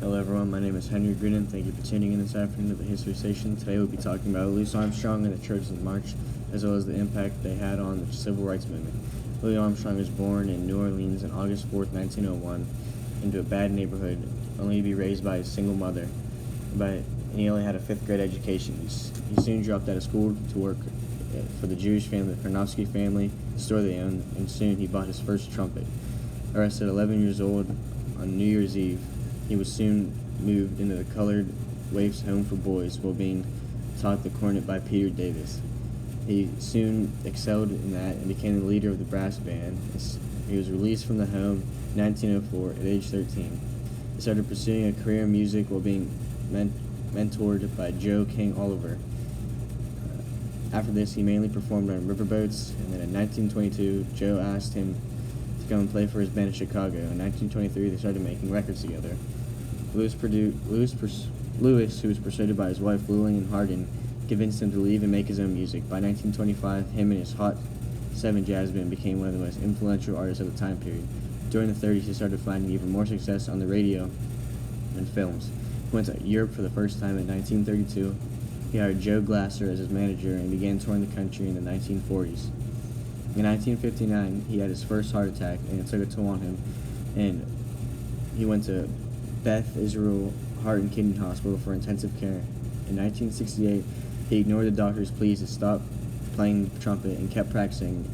Hello everyone, my name is Henry Greenan. Thank you for tuning in this afternoon to the History Station. Today we'll be talking about Louis Armstrong and the Trojan March, as well as the impact they had on the Civil Rights Movement. Louis Armstrong was born in New Orleans on August 4th, 1901, into a bad neighborhood, only to be raised by his single mother. He only had a 5th grade education. He soon dropped out of school to work for the Jewish family, the Karnofsky family, the store they owned, and soon he bought his first trumpet. Arrested at 11 years old on New Year's Eve, he was soon moved into the Colored Waifs Home for Boys while being taught the cornet by Peter Davis. He soon excelled in that and became the leader of the brass band. He was released from the home in 1904 at age 13. He started pursuing a career in music while being mentored by Joe King Oliver. After this, he mainly performed on riverboats, and then in 1922, Joe asked him to come and play for his band in Chicago. In 1923, they started making records together. Louis, who was persuaded by his wife Lillian Hardin, convinced him to leave and make his own music. By 1925, him and his Hot 7 jazz band became one of the most influential artists of the time period. During the 30s, he started finding even more success on the radio and films. He went to Europe for the first time in 1932. He hired Joe Glasser as his manager and began touring the country in the 1940s. In 1959, he had his first heart attack, and it took a toll on him, and he went to Beth Israel Heart and Kidney Hospital for intensive care. In 1968, he ignored the doctor's pleas to stop playing the trumpet and kept practicing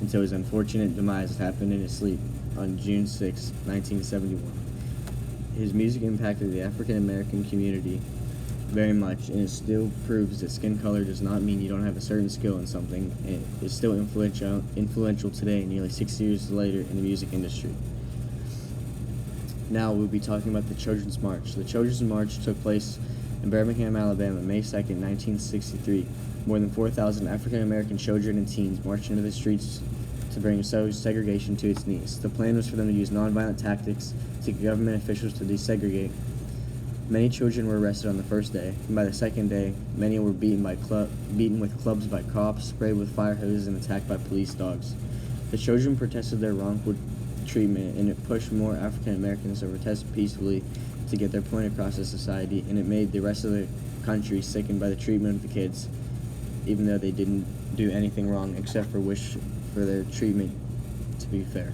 until his unfortunate demise happened in his sleep on June 6, 1971. His music impacted the African American community very much, and it still proves that skin color does not mean you don't have a certain skill in something. It is still influential today, nearly 60 years later, in the music industry. Now we'll be talking about the Children's March. The Children's March took place in Birmingham, Alabama, May 2nd, 1963. More than 4,000 African American children and teens marched into the streets to bring segregation to its knees. The plan was for them to use nonviolent tactics to get government officials to desegregate. Many children were arrested on the first day, and by the second day, many were beaten with clubs by cops, sprayed with fire hoses, and attacked by police dogs. The children protested their wrongful treatment, and it pushed more African Americans to protest peacefully to get their point across to society, and it made the rest of the country sickened by the treatment of the kids, even though they didn't do anything wrong except for wish for their treatment to be fair.